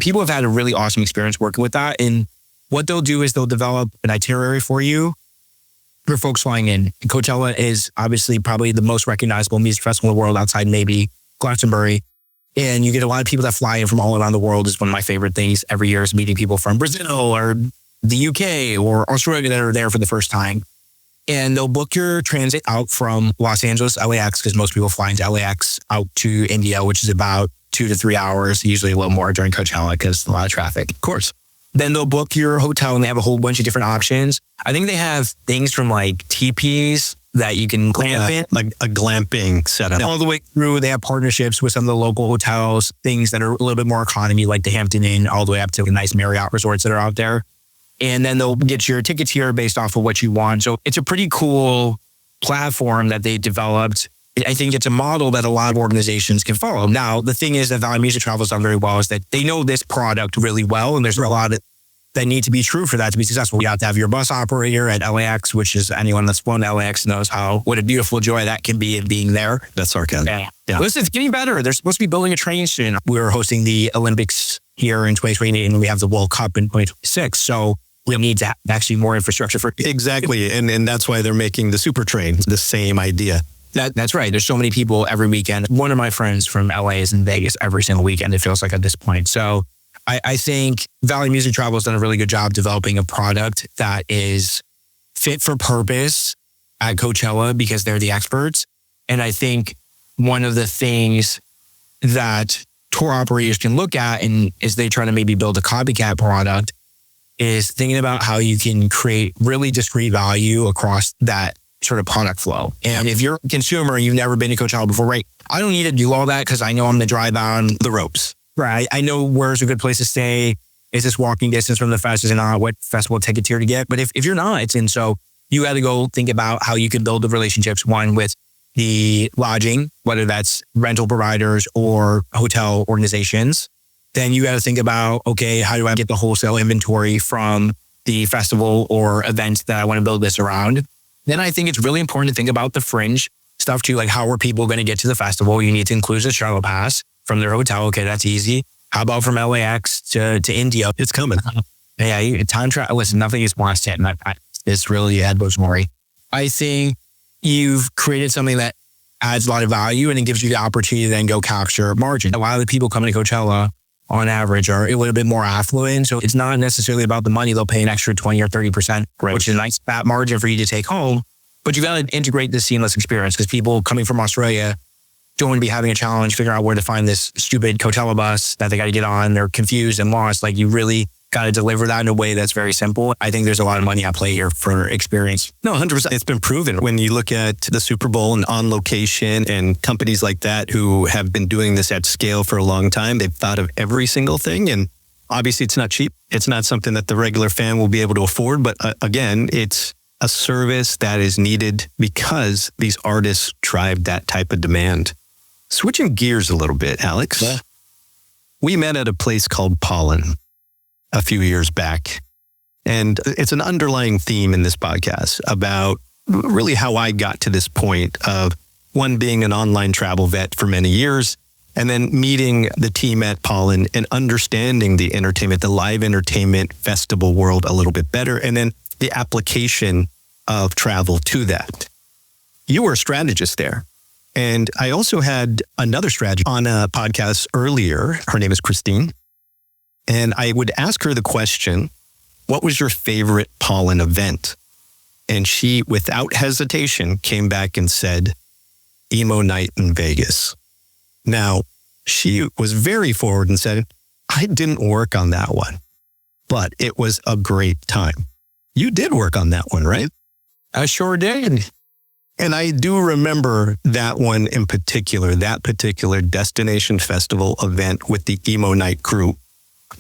people have had a really awesome experience working with that. And what they'll do is they'll develop an itinerary for you for folks flying in. Coachella is obviously probably the most recognizable music festival in the world outside maybe Glastonbury. And you get a lot of people that fly in from all around the world. Is one of my favorite things every year is meeting people from Brazil or the UK or Australia that are there for the first time. And they'll book your transit out from Los Angeles, LAX, because most people fly into LAX out to India, which is about 2 to 3 hours, usually a little more during Coachella because a lot of traffic. Of course. Then they'll book your hotel and they have a whole bunch of different options. I think they have things from like teepees that you can glamp in. Like a glamping setup. All the way through, they have partnerships with some of the local hotels, things that are a little bit more economy, like the Hampton Inn, all the way up to the nice Marriott resorts that are out there. And then they'll get your ticket tier based off of what you want. So it's a pretty cool platform that they developed. I think it's a model that a lot of organizations can follow. Now, the thing is that Valley Music Travel has done very well is that they know this product really well. And there's a lot that need to be true for that to be successful. You have to have your bus operator at LAX, which is anyone that's flown to LAX knows what a beautiful joy that can be in being there. That's sarcasm. Yeah. Listen, it's getting better. They're supposed to be building a train soon. We're hosting the Olympics here in 2028 and we have the World Cup in 2026. So we need to have actually more infrastructure for Exactly. And that's why they're making the super train, the same idea. That's right. There's so many people every weekend. One of my friends from LA is in Vegas every single weekend, it feels like at this point. So I think Valley Music Travel has done a really good job developing a product that is fit for purpose at Coachella because they're the experts. And I think one of the things that tour operators can look at and as they try to maybe build a copycat product is thinking about how you can create really discrete value across that sort of product flow. And if you're a consumer and you've never been to Coachella before, right, I don't need to do all that because I know I'm going to drive on the ropes. Right. I know where's a good place to stay. Is this walking distance from the festival? Is it not? What festival ticket tier to get? But if you're not, and so you got to go think about how you can build the relationships, one with the lodging, whether that's rental providers or hotel organizations. Then you got to think about, okay, how do I get the wholesale inventory from the festival or event that I want to build this around? Then I think it's really important to think about the fringe stuff too, like how are people going to get to the festival? You need to include a shuttle pass from their hotel. Okay, that's easy. How about from LAX to India? It's coming. Yeah, time travel. Listen, nothing is constant. It's really Ed Mori. I think you've created something that adds a lot of value and it gives you the opportunity to then go capture margin. A lot of the people coming to Coachella on average are a little bit more affluent. So it's not necessarily about the money. They'll pay an extra 20 or 30%, right, which is a nice fat margin for you to take home. But you got to integrate this seamless experience because people coming from Australia don't want to be having a challenge, figuring out where to find this stupid Coachella bus that they got to get on. They're confused and lost. Like you really got to deliver that in a way that's very simple. I think there's a lot of money at play here for experience. No, 100%. It's been proven when you look at the Super Bowl and On Location and companies like that who have been doing this at scale for a long time. They've thought of every single thing. And obviously it's not cheap. It's not something that the regular fan will be able to afford. But again, it's a service that is needed because these artists drive that type of demand. Switching gears a little bit, Alex. Yeah. We met at a place called Pollen a few years back. And it's an underlying theme in this podcast about really how I got to this point of one being an online travel vet for many years, and then meeting the team at Pollen and understanding the entertainment, the live entertainment festival world a little bit better, and then the application of travel to that. You were a strategist there. And I also had another strategist on a podcast earlier. Her name is Christine. And I would ask her the question, what was your favorite Pollen event? And she, without hesitation, came back and said, Emo Night in Vegas. Now, she was very forward and said, I didn't work on that one, but it was a great time. You did work on that one, right? I sure did. And I do remember that one in particular, that particular destination festival event with the Emo Night crew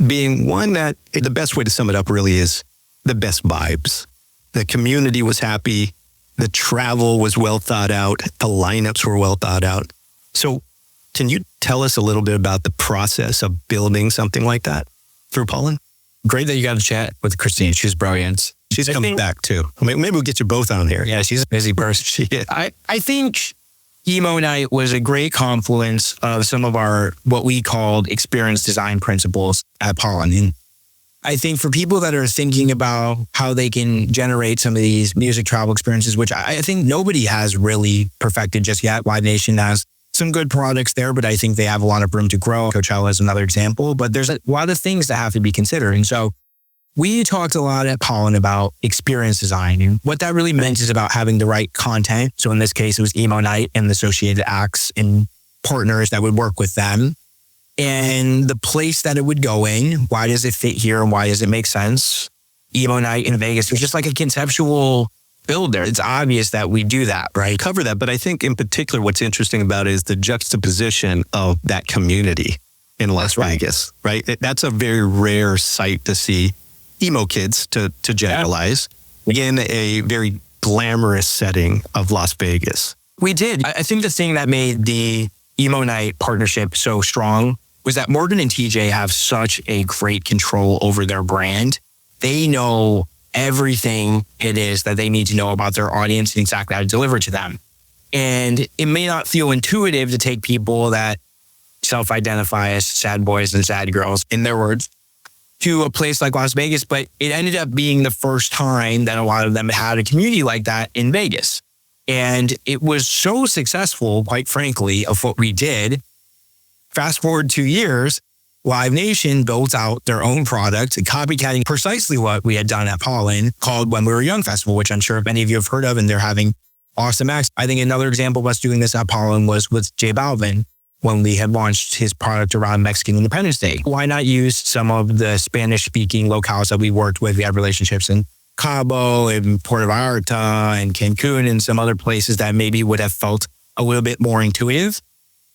being one that the best way to sum it up really is the best vibes. The community was happy. The travel was well thought out. The lineups were well thought out. So Can you tell us a little bit about the process of building something like that through Pollen? Great that you got to chat with Christine. She's brilliant. She's coming back too. Maybe we'll get you both on here. Yeah, she's a busy person. She is. I think Emo Night was a great confluence of some of our, what we called experience design principles at Pollen. And I think for people that are thinking about how they can generate some of these music travel experiences, which I think nobody has really perfected just yet. Live Nation has some good products there, but I think they have a lot of room to grow. Coachella is another example, but there's a lot of things that have to be considered. And so we talked a lot at Pollen about experience design. And what that really meant is about having the right content. So in this case, it was Emo Night and the associated acts and partners that would work with them. And the place that it would go in, why does it fit here and why does it make sense? Emo Night in Vegas was just like a conceptual build there. It's obvious that we do that, right? Cover that. But I think in particular, what's interesting about it is the juxtaposition of that community in Las Vegas, right? That's a very rare sight to see emo kids, to generalize, in a very glamorous setting of Las Vegas. We did. I think the thing that made the Emo Night partnership so strong was that Morgan and TJ have such a great control over their brand. They know everything it is that they need to know about their audience and exactly how to deliver to them. And it may not feel intuitive to take people that self-identify as sad boys and sad girls, in their words, to a place like Las Vegas, but it ended up being the first time that a lot of them had a community like that in Vegas. And it was so successful, quite frankly, of what we did. Fast forward 2 years, Live Nation built out their own product, copycatting precisely what we had done at Pollen, called When We Were Young Festival, which I'm sure many of you have heard of, and they're having awesome acts. I think another example of us doing this at Pollen was with J Balvin, when we had launched his product around Mexican Independence Day. Why not use some of the Spanish-speaking locales that we worked with? We had relationships in Cabo and Puerto Vallarta and Cancun and some other places that maybe would have felt a little bit more intuitive.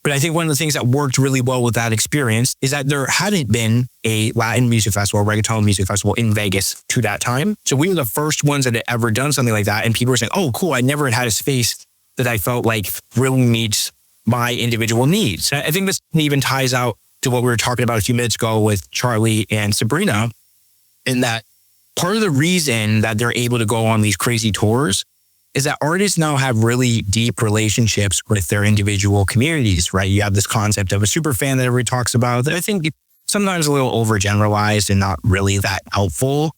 But I think one of the things that worked really well with that experience is that there hadn't been a Latin music festival, a reggaeton music festival in Vegas to that time. So we were the first ones that had ever done something like that. And people were saying, oh, cool, I never had a space that I felt like really meets my individual needs. I think this even ties out to what we were talking about a few minutes ago with Charlie and Sabrina, in that part of the reason that they're able to go on these crazy tours is that artists now have really deep relationships with their individual communities, right? You have this concept of a super fan that everybody talks about that I think sometimes a little overgeneralized and not really that helpful.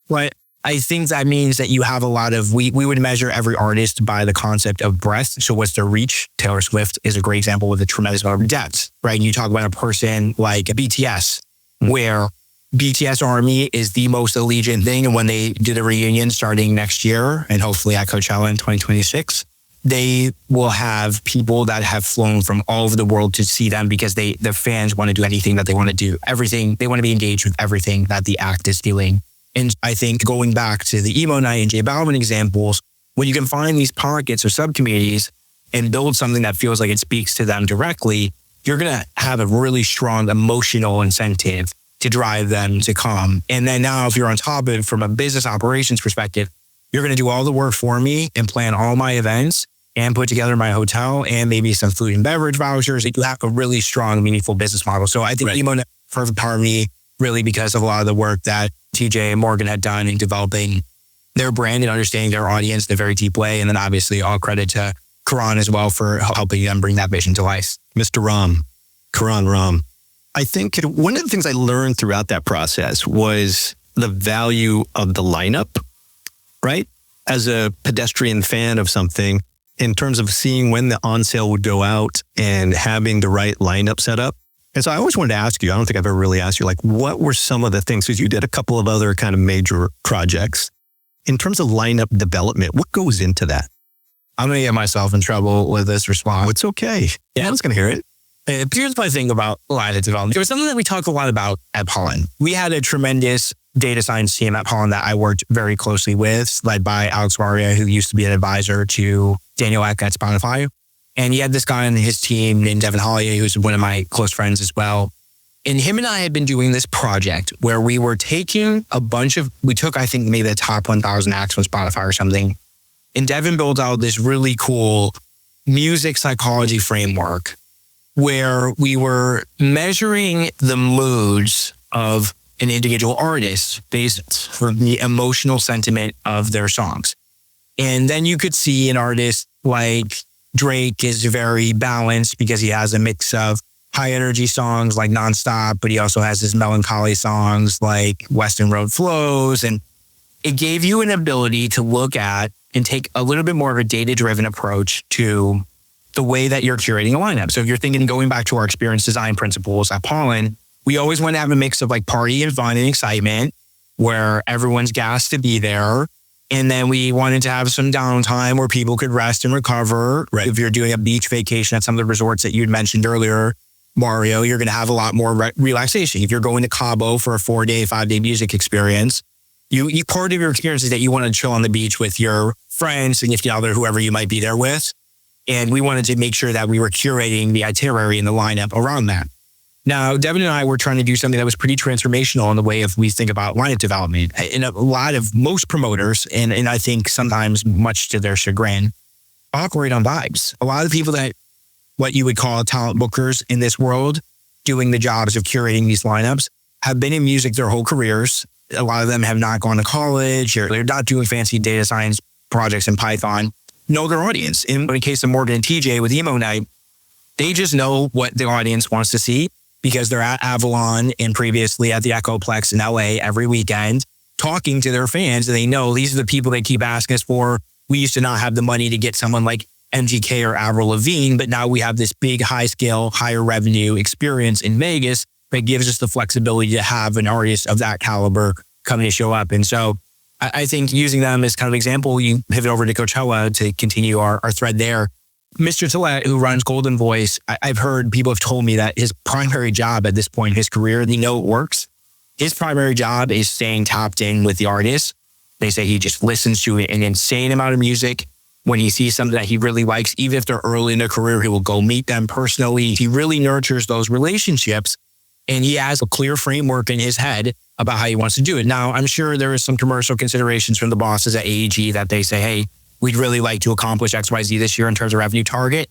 But I think that means that you have a lot of, we would measure every artist by the concept of breadth. So what's their reach? Taylor Swift is a great example with a tremendous amount of depth, right? And you talk about a person like BTS, where BTS Army is the most allegiant thing. And when they do the reunion starting next year, and hopefully at Coachella in 2026, they will have people that have flown from all over the world to see them because the fans want to do anything that they want to do. Everything, they want to be engaged with everything that the act is doing. And I think going back to the Emo Night and J Balvin examples, when you can find these pockets or subcommunities and build something that feels like it speaks to them directly, you're going to have a really strong emotional incentive to drive them to come. And then now if you're on top of it from a business operations perspective, you're going to do all the work for me and plan all my events and put together my hotel and maybe some food and beverage vouchers. You have a really strong, meaningful business model. So I think Emo Night perfect power me really because of a lot of the work that TJ and Morgan had done in developing their brand and understanding their audience in a very deep way. And then obviously all credit to Karan as well for helping them bring that vision to life. Mr. Ram, Karan Ram. I think one of the things I learned throughout that process was the value of the lineup, right? As a pedestrian fan of something, in terms of seeing when the on sale would go out and having the right lineup set up. And so I always wanted to ask you, I don't think I've ever really asked you, like, what were some of the things, because you did a couple of other kind of major projects. In terms of lineup development, what goes into that? I'm going to get myself in trouble with this response. Oh, it's okay. Yeah, I was going to hear it. Here's my thing about lineup development. It was something that we talked a lot about at Pollen. We had a tremendous data science team at Pollen that I worked very closely with, led by Alex Maria, who used to be an advisor to Daniel Ek at Spotify. And he had this guy on his team named Devin Hollier, who's one of my close friends as well. And him and I had been doing this project where we were taking we took, I think, maybe the top 1,000 acts on Spotify or something. And Devin built out this really cool music psychology framework where we were measuring the moods of an individual artist based on the emotional sentiment of their songs. And then you could see an artist like Drake is very balanced because he has a mix of high energy songs like Nonstop, but he also has his melancholy songs like Western Road Flows. And it gave you an ability to look at and take a little bit more of a data-driven approach to the way that you're curating a lineup. So if you're thinking going back to our experience design principles at Pollen, we always want to have a mix of like party and fun and excitement where everyone's gassed to be there. And then we wanted to have some downtime where people could rest and recover. Right. If you're doing a beach vacation at some of the resorts that you'd mentioned earlier, Mario, you're going to have a lot more relaxation. If you're going to Cabo for a 4-day, 5-day music experience, you part of your experience is that you want to chill on the beach with your friends, significant other, whoever you might be there with. And we wanted to make sure that we were curating the itinerary and the lineup around that. Now, Devin and I were trying to do something that was pretty transformational in the way we think about lineup development. And most promoters, and I think sometimes much to their chagrin, operate on vibes. A lot of people that what you would call talent bookers in this world, doing the jobs of curating these lineups, have been in music their whole careers. A lot of them have not gone to college, or they're not doing fancy data science projects in Python, know their audience. In the case of Morgan and TJ with Emo Night, they just know what the audience wants to see because they're at Avalon and previously at the Echoplex in LA every weekend, talking to their fans. And they know these are the people they keep asking us for. We used to not have the money to get someone like MGK or Avril Lavigne, but now we have this big, high scale, higher revenue experience in Vegas that gives us the flexibility to have an artist of that caliber coming to show up. And so I think using them as kind of example, you pivot over to Coachella to continue our thread there. Mr. Tillett, who runs Golden Voice, I've heard people have told me that his primary job at this point in his career, they know it works. His primary job is staying tapped in with the artist. They say he just listens to an insane amount of music. When he sees something that he really likes, even if they're early in their career, he will go meet them personally. He really nurtures those relationships, and he has a clear framework in his head about how he wants to do it. Now, I'm sure there is some commercial considerations from the bosses at AEG that they say, hey, we'd really like to accomplish XYZ this year in terms of revenue target.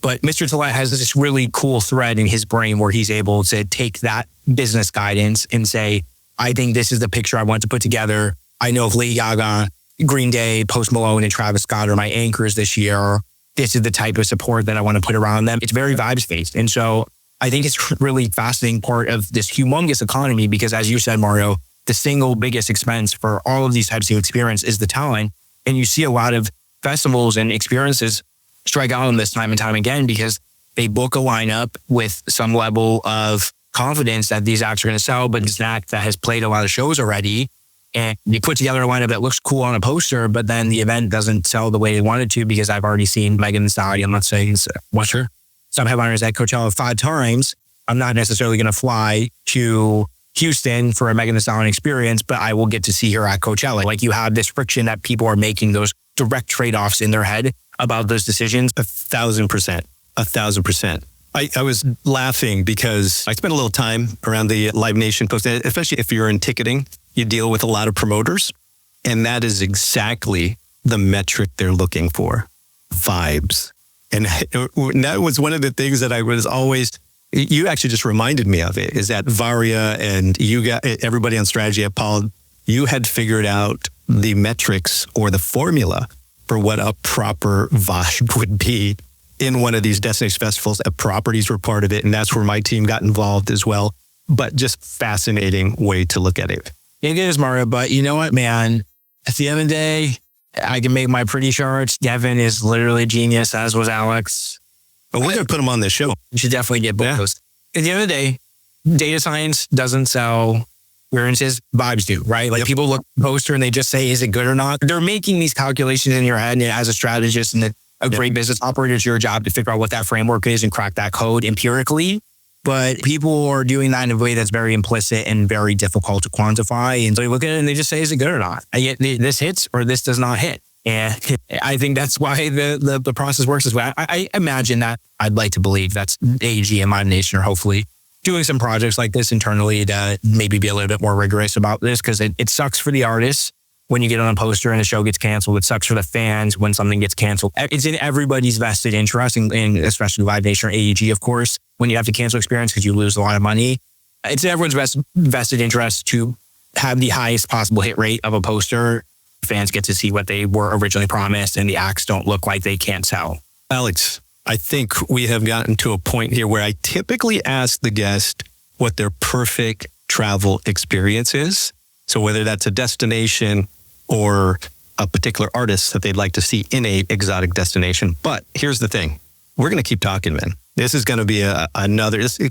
But Mr. Tillett has this really cool thread in his brain where he's able to take that business guidance and say, I think this is the picture I want to put together. I know if Lady Gaga, Green Day, Post Malone, and Travis Scott are my anchors this year, this is the type of support that I want to put around them. It's very vibes-based. And so I think it's really fascinating part of this humongous economy because, as you said, Mario, the single biggest expense for all of these types of experience is the talent. And you see a lot of festivals and experiences strike out on this time and time again because they book a lineup with some level of confidence that these acts are going to sell, but it's an act that has played a lot of shows already. And you put together a lineup that looks cool on a poster, but then the event doesn't sell the way they wanted to because I've already seen Megan Thee Stallion, let's say, some headliners at Coachella 5 times. I'm not necessarily going to fly to Houston for a Megan Thee Stallion experience, but I will get to see her at Coachella. Like, you have this friction that people are making those direct trade-offs in their head about those decisions. 1,000%. 1,000%. I was laughing because I spent a little time around the Live Nation post, especially if you're in ticketing, you deal with a lot of promoters, and that is exactly the metric they're looking for, vibes. And that was one of the things that I was always, you actually just reminded me of it, is that Varia and you got everybody on strategy at Paul, you had figured out the metrics or the formula for what a proper vibe would be in one of these destination festivals. Properties were part of it, and that's where my team got involved as well. But just fascinating way to look at it. It is, Mario, but you know what, man? At the end of the day, I can make my pretty charts. Devin is literally a genius, as was Alex. But we're going to put him on this show. You should definitely get both those. At the end of the day, data science doesn't sell experiences, vibes do, right? Like, people look at the poster and they just say, is it good or not? They're making these calculations in your head, and as a strategist and a great business operator, it's your job to figure out what that framework is and crack that code empirically. But people are doing that in a way that's very implicit and very difficult to quantify. And so you look at it and they just say, is it good or not? This hits or this does not hit. And I think that's why the process works this way. I imagine that, I'd like to believe that's AG and Live Nation are hopefully doing some projects like this internally to maybe be a little bit more rigorous about this, because it sucks for the artists when you get on a poster and the show gets canceled. It sucks for the fans when something gets canceled. It's in everybody's vested interest, and especially Live Nation or AEG, of course, when you have to cancel experience because you lose a lot of money. It's in everyone's vested interest to have the highest possible hit rate of a poster. Fans get to see what they were originally promised, and the acts don't look like they can't sell. Alex, I think we have gotten to a point here where I typically ask the guest what their perfect travel experience is. So whether that's a destination or a particular artist that they'd like to see in a exotic destination. But here's the thing. We're going to keep talking, man. This is going to be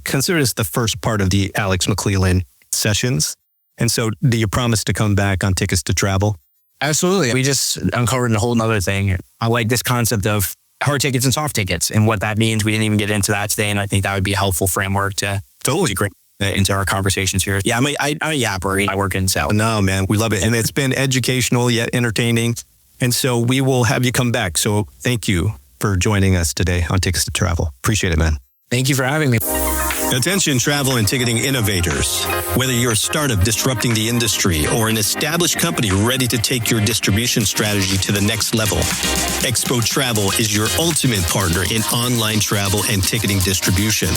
consider this the first part of the Alex McClelland sessions. And so do you promise to come back on Tickets to Travel? Absolutely. We just uncovered a whole nother thing. I like this concept of hard tickets and soft tickets and what that means. We didn't even get into that today. And I think that would be a helpful framework to totally bring into our conversations here. Yeah, I'm a yapper. I work in sales. No, man, we love it. And it's been educational yet entertaining. And so we will have you come back. So thank you for joining us today on Tickets to Travel. Appreciate it, man. Thank you for having me. Attention travel and ticketing innovators. Whether you're a startup disrupting the industry or an established company ready to take your distribution strategy to the next level, Expo Travel is your ultimate partner in online travel and ticketing distribution.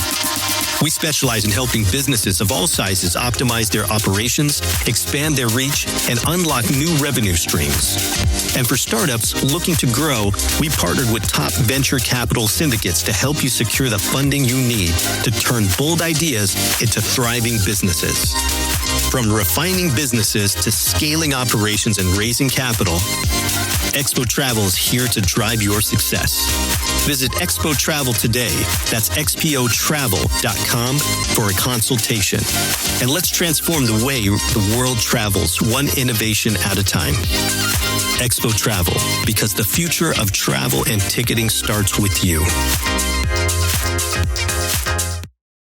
We specialize in helping businesses of all sizes optimize their operations, expand their reach, and unlock new revenue streams. And for startups looking to grow, we partnered with top venture capital syndicates to help you secure the funding you need to turn bold ideas into thriving businesses. From refining businesses to scaling operations and raising capital, Expo Travel is here to drive your success. Visit Expo Travel today. That's xpotravel.com for a consultation. And let's transform the way the world travels, one innovation at a time. Expo Travel, because the future of travel and ticketing starts with you.